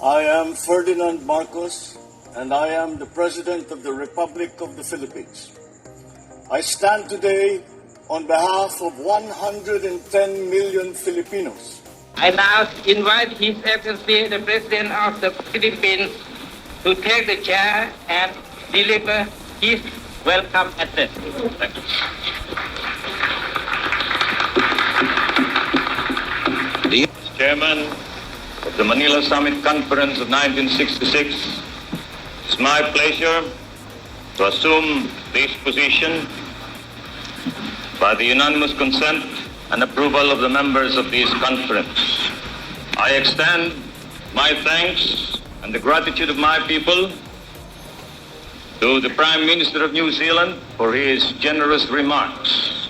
I am Ferdinand Marcos, and I am the President of the Republic of the Philippines. I stand today on behalf of 110 million Filipinos. I now invite His Excellency, the President of the Philippines, to take the chair and deliver his welcome address. Thank you. The Chairman of the Manila Summit Conference of 1966, it's my pleasure to assume this position by the unanimous consent and approval of the members of this conference. I extend my thanks and the gratitude of my people to the Prime Minister of New Zealand for his generous remarks,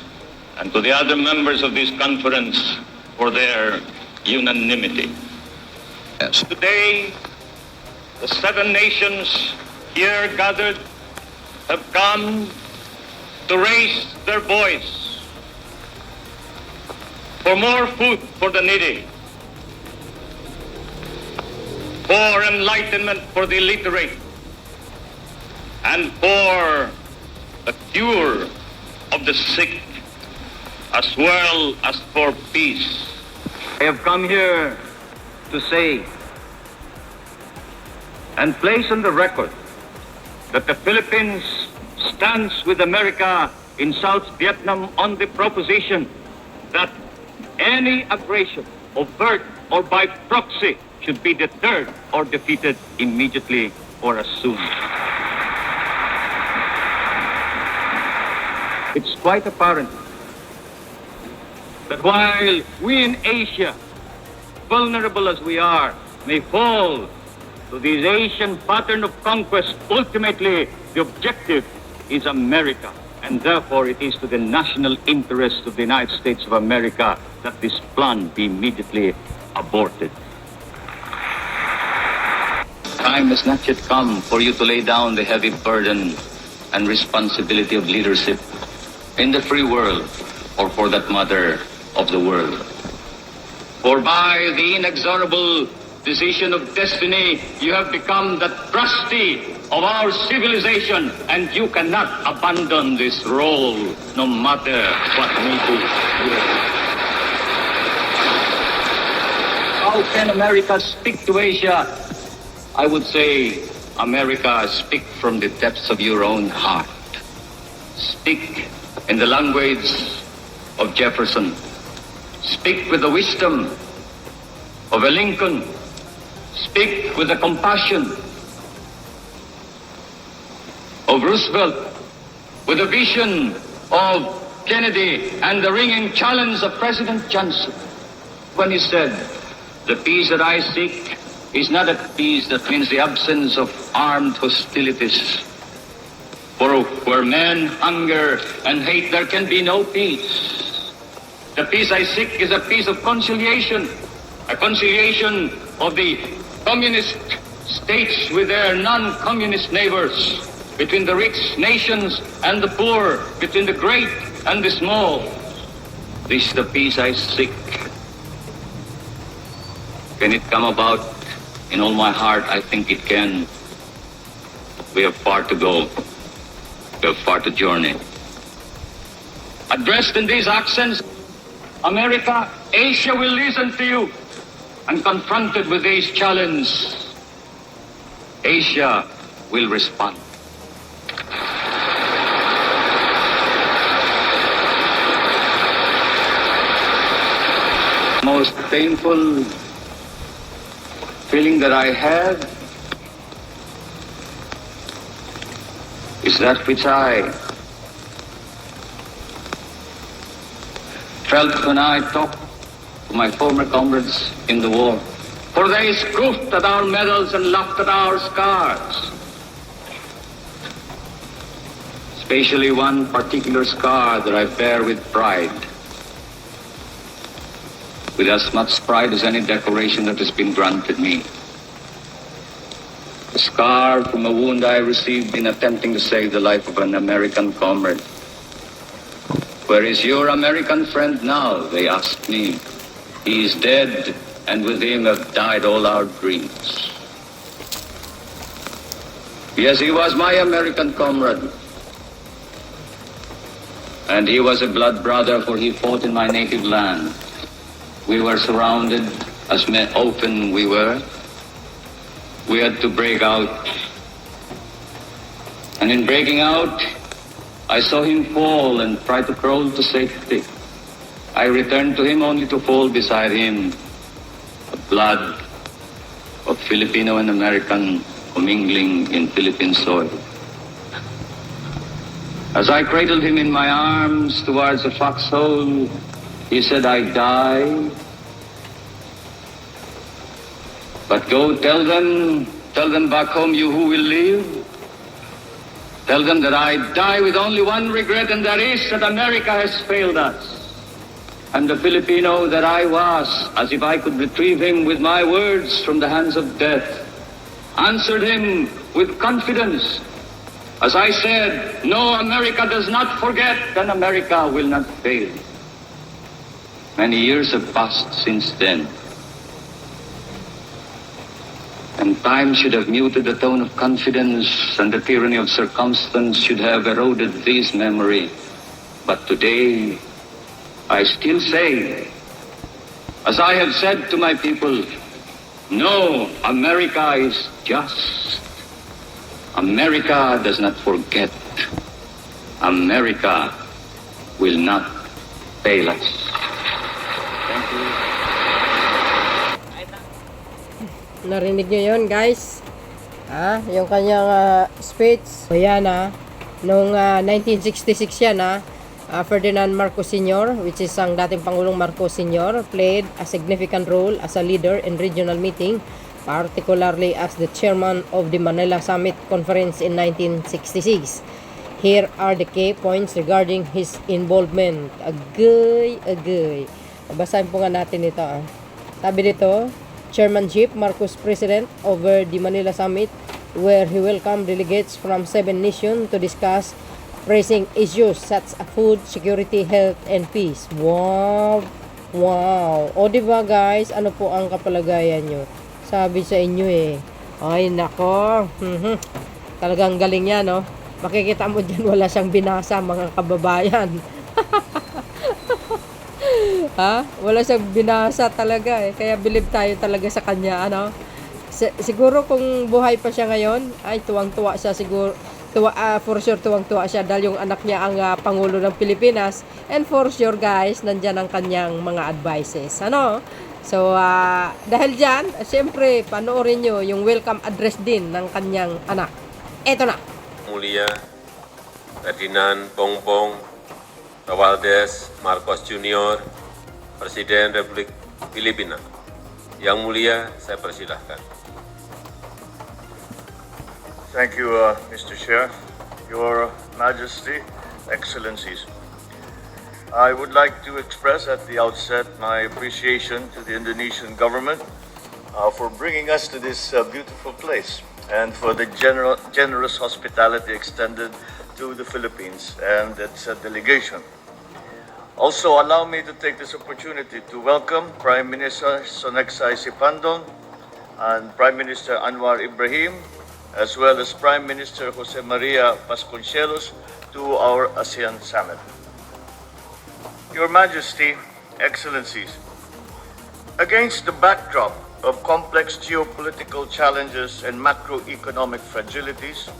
and to the other members of this conference for their unanimity. Yes. Today, the 7 nations here gathered have come to raise their voice for more food for the needy, for enlightenment for the illiterate, and for the cure of the sick, as well as for peace. I have come here to say and place on the record that the Philippines stands with America in South Vietnam on the proposition that any aggression, overt or by proxy, should be deterred or defeated immediately or as soon. It's quite apparent that while we in Asia, vulnerable as we are, may fall to this Asian pattern of conquest, ultimately the objective is America. And therefore it is to the national interest of the United States of America that this plan be immediately aborted. Time has not yet come for you to lay down the heavy burden and responsibility of leadership in the free world, or for that matter, of the world. For by the inexorable decision of destiny, you have become the trustee of our civilization, and you cannot abandon this role, no matter what we do. How can America speak to Asia? I would say, America, speak from the depths of your own heart. Speak in the language of Jefferson. Speak with the wisdom of a Lincoln. Speak with the compassion of Roosevelt, with the vision of Kennedy, and the ringing challenge of President Johnson, when he said, "The peace that I seek is not a peace that means the absence of armed hostilities. For where men hunger and hate, there can be no peace. The peace I seek is a peace of conciliation, a conciliation of the communist states with their non-communist neighbors, between the rich nations and the poor, between the great and the small. This is the peace I seek. Can it come about? In all my heart, I think it can. We have far to go. We have far to journey." Addressed in these accents, America, Asia will listen to you. And confronted with these challenges, Asia will respond. Most painful feeling that I have is that which I felt when I talked to my former comrades in the war. For they scoffed at our medals and laughed at our scars. Especially one particular scar that I bear with pride. With as much pride as any decoration that has been granted me. A scar from a wound I received in attempting to save the life of an American comrade. "Where is your American friend now?" they asked me. "He is dead, and with him have died all our dreams." Yes, he was my American comrade. And he was a blood brother, for he fought in my native land. We were surrounded, as open we were. We had to break out. And in breaking out, I saw him fall and try to crawl to safety. I returned to him only to fall beside him. The blood of Filipino and American commingling in Philippine soil. As I cradled him in my arms towards the foxhole, he said, "I die. But go tell them back home, you who will live. Tell them that I die with only one regret, and that is that America has failed us." And the Filipino that I was, as if I could retrieve him with my words from the hands of death, answered him with confidence. As I said, "No, America does not forget, and America will not fail." Many years have passed since then. And time should have muted the tone of confidence, and the tyranny of circumstance should have eroded this memory. But today, I still say, as I have said to my people, no, America is just. America does not forget. America will not fail us. Thank you. Narinig nyo yun, guys? Yung kanyang speech. So yan nung 1966 yan Ferdinand Marcos Sr., which is ang dating Pangulong Marcos Sr., played a significant role as a leader in regional meeting, particularly as the chairman of the Manila Summit Conference in 1966. Here are the key points regarding his involvement. Agay. Basahin po nga natin ito. Sabi dito, chairmanship, Marcos President over the Manila Summit, where he welcomed delegates from 7 nations to discuss pressing issues such as food, security, health, and peace. Wow! O diba guys, ano po ang kapalagayan nyo? Sabi sa inyo Ay nako, talagang galing yan Makikita mo dyan wala siyang binasa mga kababayan. Wala siyang binasa talaga Kaya believe tayo talaga sa kanya siguro kung buhay pa siya ngayon, ay tuwang-tuwa siya siguro. For sure tuwang-tuwa siya dahil yung anak niya ang Pangulo ng Pilipinas, and for sure guys, nandyan ang kanyang mga advices. So dahil dyan, siyempre panoorin nyo yung welcome address din ng kanyang anak. Eto na. Mulia Ferdinand Bongbong Romualdez Marcos Jr., Presiden Republik Filipina. Yang Mulia, saya persilahkan. Thank you, Mr. Chair. Your Majesty, Excellencies. I would like to express at the outset my appreciation to the Indonesian government for bringing us to this beautiful place and for the generous hospitality extended to the Philippines and its delegation. Also, allow me to take this opportunity to welcome Prime Minister Sonexay Sipandon and Prime Minister Anwar Ibrahim, as well as Prime Minister Jose Maria Vasconcelos, to our ASEAN Summit. Your Majesty, Excellencies, against the backdrop of complex geopolitical challenges and macroeconomic fragilities,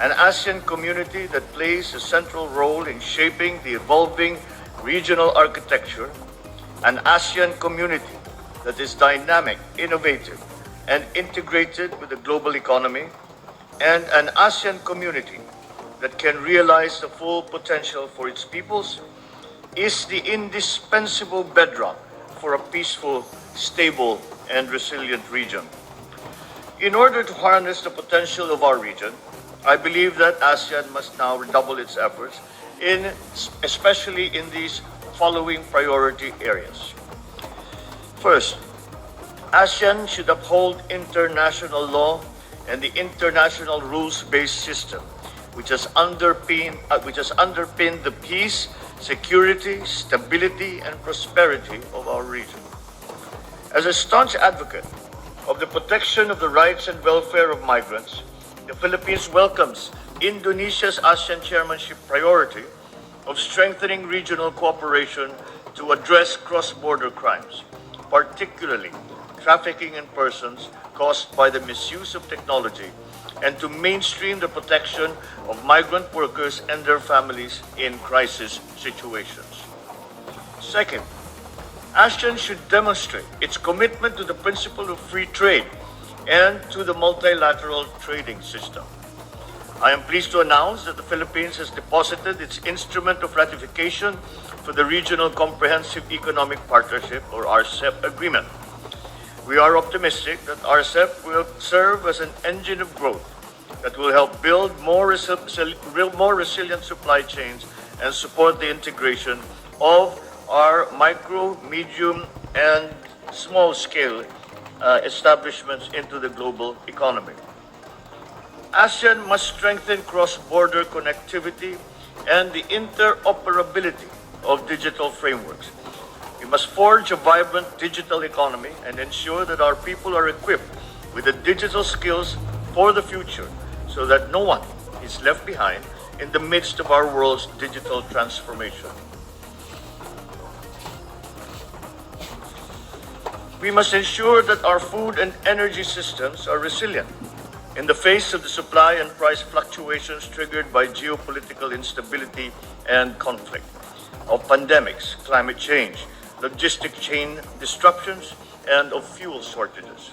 an ASEAN community that plays a central role in shaping the evolving regional architecture, an ASEAN community that is dynamic, innovative, and integrated with the global economy, and an ASEAN community that can realize the full potential for its peoples, is the indispensable bedrock for a peaceful, stable, and resilient region. In order to harness the potential of our region, I believe that ASEAN must now redouble its efforts, especially in these following priority areas. First, ASEAN should uphold international law and the international rules-based system, which has underpinned the peace, security, stability, and prosperity of our region. As a staunch advocate of the protection of the rights and welfare of migrants the Philippines welcomes Indonesia's ASEAN chairmanship priority of strengthening regional cooperation to address cross-border crimes, particularly trafficking in persons caused by the misuse of technology, and to mainstream the protection of migrant workers and their families in crisis situations. Second, ASEAN should demonstrate its commitment to the principle of free trade and to the multilateral trading system. I am pleased to announce that the Philippines has deposited its instrument of ratification for the Regional Comprehensive Economic Partnership, or RCEP, agreement. We are optimistic that RCEP will serve as an engine of growth that will help build more resilient supply chains and support the integration of our micro, medium, and small-scale establishments into the global economy. ASEAN must strengthen cross-border connectivity and the interoperability of digital frameworks. We must forge a vibrant digital economy and ensure that our people are equipped with the digital skills for the future so that no one is left behind in the midst of our world's digital transformation. We must ensure that our food and energy systems are resilient in the face of the supply and price fluctuations triggered by geopolitical instability and conflict, of pandemics, climate change, logistic chain disruptions, and of fuel shortages.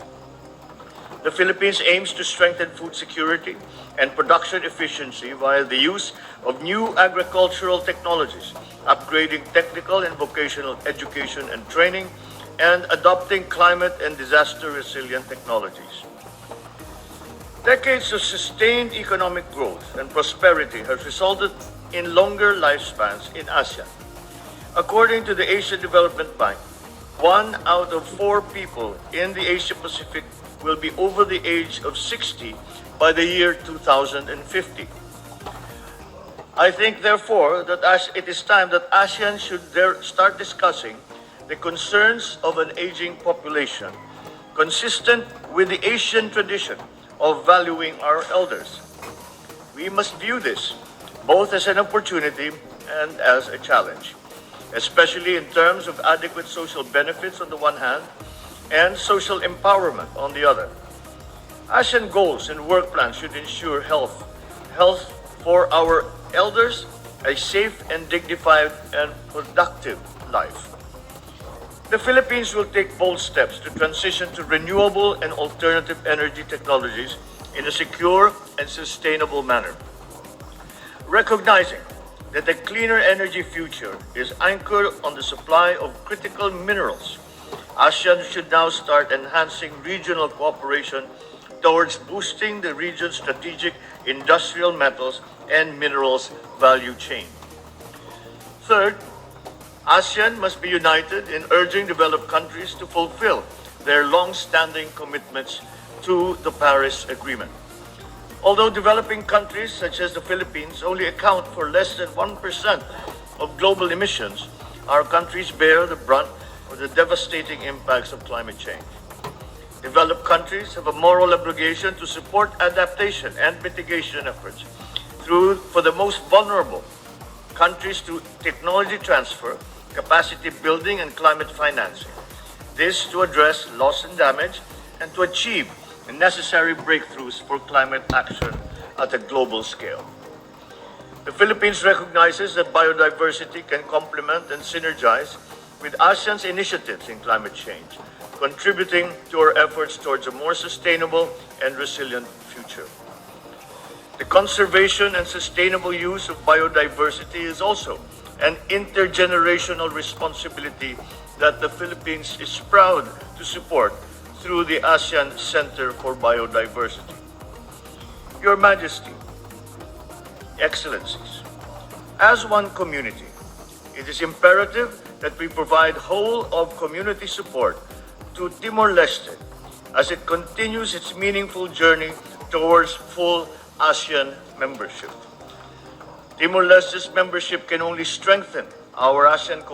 The Philippines aims to strengthen food security and production efficiency via the use of new agricultural technologies, upgrading technical and vocational education and training, and adopting climate and disaster resilient technologies. Decades of sustained economic growth and prosperity has resulted in longer lifespans in ASEAN. According to the Asian Development Bank, 1 out of 4 people in the Asia Pacific will be over the age of 60 by the year 2050. I think, therefore, that it is time that ASEAN should start discussing the concerns of an aging population, consistent with the Asian tradition of valuing our elders. We must view this both as an opportunity and as a challenge, especially in terms of adequate social benefits on the one hand and social empowerment on the other. ASEAN goals and work plans should ensure health for our elders, a safe and dignified and productive life. The Philippines will take bold steps to transition to renewable and alternative energy technologies in a secure and sustainable manner. Recognizing that a cleaner energy future is anchored on the supply of critical minerals, ASEAN should now start enhancing regional cooperation towards boosting the region's strategic industrial metals and minerals value chain. Third, ASEAN must be united in urging developed countries to fulfill their long-standing commitments to the Paris Agreement. Although developing countries such as the Philippines only account for less than 1% of global emissions, our countries bear the brunt of the devastating impacts of climate change. Developed countries have a moral obligation to support adaptation and mitigation efforts for the most vulnerable countries to technology transfer, capacity building, and climate financing. This to address loss and damage and to achieve the necessary breakthroughs for climate action at a global scale. The Philippines recognizes that biodiversity can complement and synergize with ASEAN's initiatives in climate change, contributing to our efforts towards a more sustainable and resilient future. The conservation and sustainable use of biodiversity is also an intergenerational responsibility that the Philippines is proud to support through the ASEAN Center for Biodiversity. Your Majesty, Excellencies, as one community, it is imperative that we provide whole-of-community support to Timor-Leste as it continues its meaningful journey towards full ASEAN membership. Timor-Leste's membership can only strengthen our ASEAN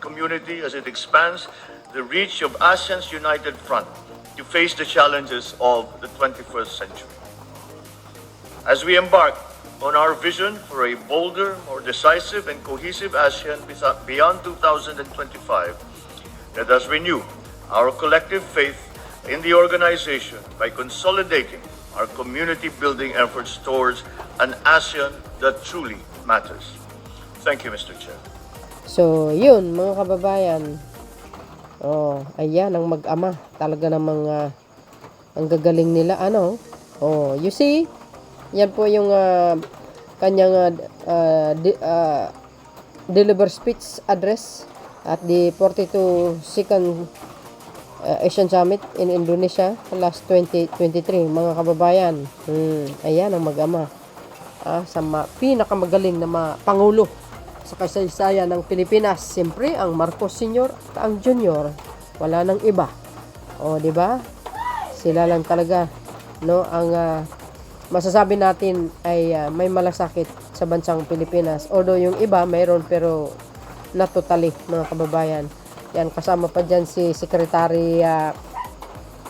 community as it expands the reach of ASEAN's united front to face the challenges of the 21st century. As we embark on our vision for a bolder, more decisive, and cohesive ASEAN beyond 2025, let us renew our collective faith in the organization by consolidating our community-building efforts towards an ASEAN that truly matters. Thank you, Mr. Chair. So, yun mga kababayan. Oh, ayan ang mag-ama. Talaga namang ang gagaling nila ano. Oh, you see? Yan po yung kanyang deliver speech address at the 42nd Asian Summit in Indonesia last 2023 mga kababayan. Ayan ang mag-ama. Sa pinakamagaling na pangulo sa kasaysayan ng Pilipinas. Siyempre ang Marcos Sr. at ang Junior. Wala nang iba. O, di ba? Sila lang talaga, no, ang masasabi natin ay may malasakit sa bansang Pilipinas. Although yung iba mayroon pero not totally mga kababayan. Yan, kasama pa dyan si Secretary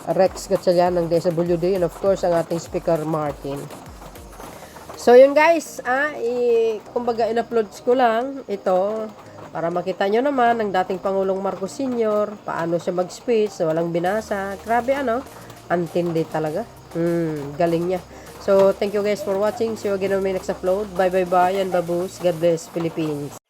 Rex Gatchalian ng DSWD and of course ang ating Speaker Martin. So yun guys, kumbaga in-upload ko lang ito para makita nyo naman ang dating Pangulong Marcos Sr. paano siya mag-speech, walang binasa. Grabe ano, antindi talaga. Galing niya. So, thank you guys for watching. See you again on my next upload. Bye bye bye and baboos. God bless Philippines.